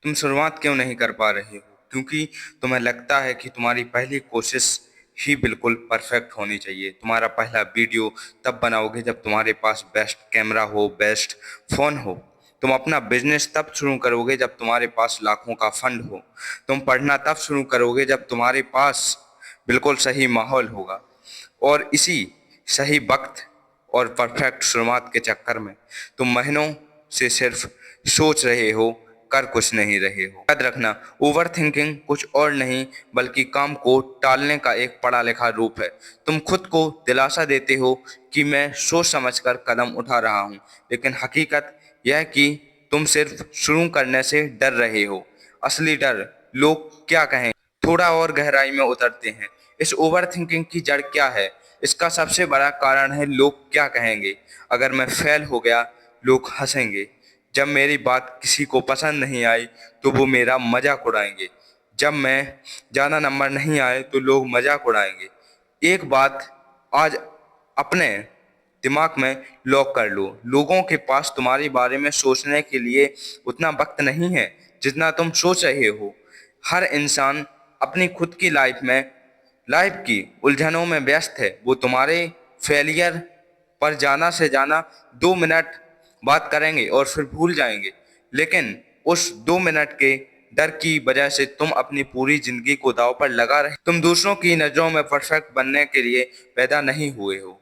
तुम शुरुआत क्यों नहीं कर पा रहे हो? क्योंकि तुम्हें लगता है कि तुम्हारी पहली कोशिश ही बिल्कुल परफेक्ट होनी चाहिए। तुम्हारा पहला वीडियो तब बनाओगे जब तुम्हारे पास बेस्ट कैमरा हो, बेस्ट फोन हो। तुम अपना बिजनेस तब शुरू करोगे जब तुम्हारे पास लाखों का फंड हो। तुम पढ़ना तब शुरू करोगे जब तुम्हारे पास बिल्कुल सही माहौल होगा। और इसी सही वक्त और परफेक्ट शुरुआत के चक्कर में तुम महीनों से सिर्फ सोच रहे हो, कर कुछ नहीं रहे हो। याद रखना, ओवर थिंकिंग कुछ और नहीं बल्कि काम को टालने का एक पढ़ा लिखा रूप है। तुम खुद को दिलासा देते हो कि मैं सोच समझकर कदम उठा रहा हूँ, लेकिन हकीकत यह है कि तुम सिर्फ शुरू करने से डर रहे हो। असली डर लोग क्या कहेंगे थोड़ा और गहराई में उतरते हैं। इस ओवर थिंकिंग की जड़ क्या है? इसका सबसे बड़ा कारण है लोग क्या कहेंगे। अगर मैं फेल हो गया, लोग हंसेंगे। जब मेरी बात किसी को पसंद नहीं आई तो वो मेरा मजाक उड़ाएंगे। जब मैं ज़्यादा नंबर नहीं आए तो लोग मजाक उड़ाएंगे। एक बात आज अपने दिमाग में लॉक कर लो, लोगों के पास तुम्हारे बारे में सोचने के लिए उतना वक्त नहीं है जितना तुम सोच रहे हो। हर इंसान अपनी खुद की लाइफ की उलझनों में व्यस्त है। वो तुम्हारे फेलियर पर जाना से जाना 2 मिनट बात करेंगे और फिर भूल जाएंगे। लेकिन उस 2 मिनट के डर की वजह से तुम अपनी पूरी जिंदगी को दांव पर लगा रहे। तुम दूसरों की नजरों में परफेक्ट बनने के लिए पैदा नहीं हुए हो।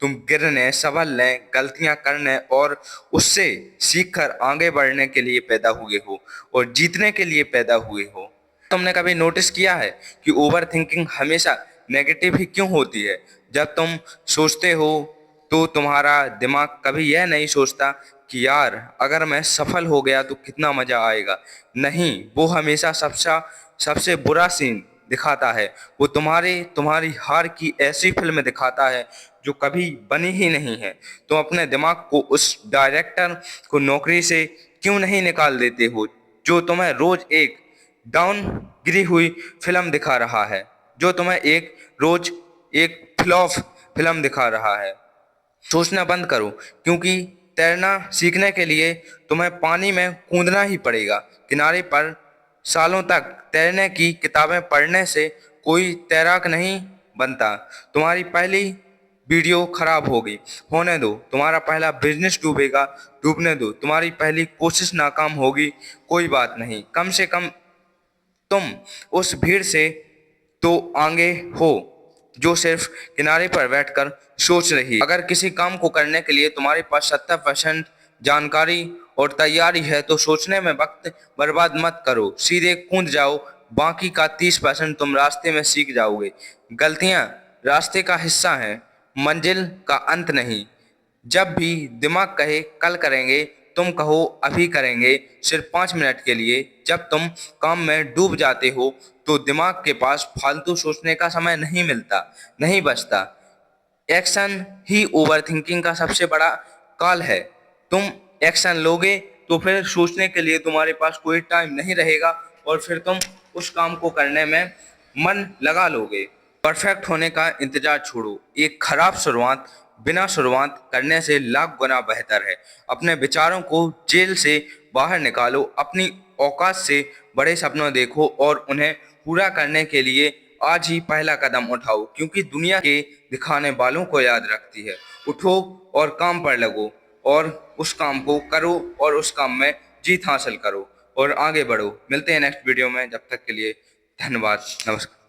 तुम गिरने, संभलने, गलतियां करने और उससे सीखकर आगे बढ़ने के लिए पैदा हुए हो और जीतने के लिए पैदा हुए हो। तुमने कभी नोटिस किया है कि ओवर थिंकिंग हमेशा नेगेटिव ही क्यों होती है? जब तुम सोचते हो तो तुम्हारा दिमाग कभी यह नहीं सोचता कि यार अगर मैं सफल हो गया तो कितना मजा आएगा। नहीं, वो हमेशा सबसे सबसे बुरा सीन दिखाता है। वो तुम्हारी हार की ऐसी फिल्म दिखाता है जो कभी बनी ही नहीं है। तुम अपने दिमाग को उस डायरेक्टर को नौकरी से क्यों नहीं निकाल देते हो जो तुम्हें रोज एक डाउन गिरी हुई फिल्म दिखा रहा है, जो तुम्हें एक रोज एक फ्लॉप फिल्म दिखा रहा है। सोचना बंद करो, क्योंकि तैरना सीखने के लिए तुम्हें पानी में कूदना ही पड़ेगा। किनारे पर सालों तक तैरने की किताबें पढ़ने से कोई तैराक नहीं बनता। तुम्हारी पहली वीडियो खराब होगी, होने दो। तुम्हारा पहला बिजनेस डूबेगा, डूबने दो। तुम्हारी पहली कोशिश नाकाम होगी, कोई बात नहीं। कम से कम तुम उस भीड़ से तो आगे हो जो सिर्फ किनारे पर बैठकर सोच रही है। अगर किसी काम को करने के लिए तुम्हारे पास 70% जानकारी और तैयारी है तो सोचने में वक्त बर्बाद मत करो, सीधे कूद जाओ। बाकी का 30% तुम रास्ते में सीख जाओगे। गलतियां रास्ते का हिस्सा हैं, मंजिल का अंत नहीं। जब भी दिमाग कहे कल करेंगे, तुम कहो अभी करेंगे, सिर्फ 5 मिनट के लिए। जब तुम काम में डूब जाते हो तो दिमाग के पास फालतू सोचने का समय नहीं मिलता, नहीं बचता। एक्शन ही ओवर थिंकिंग का सबसे बड़ा काल है। तुम एक्शन लोगे तो फिर सोचने के लिए तुम्हारे पास कोई टाइम नहीं रहेगा और फिर तुम उस काम को करने में मन लगा लोगे। परफेक्ट होने का इंतजार छोड़ो। एक खराब शुरुआत बिना शुरुआत करने से लाख गुना बेहतर है। अपने विचारों को जेल से बाहर निकालो, अपनी औकात से बड़े सपनों देखो और उन्हें पूरा करने के लिए आज ही पहला कदम उठाओ, क्योंकि दुनिया के दिखाने वालों को याद रखती है। उठो और काम पर लगो और उस काम को करो और उस काम में जीत हासिल करो और आगे बढ़ो। मिलते हैं नेक्स्ट वीडियो में, जब तक के लिए धन्यवाद, नमस्कार।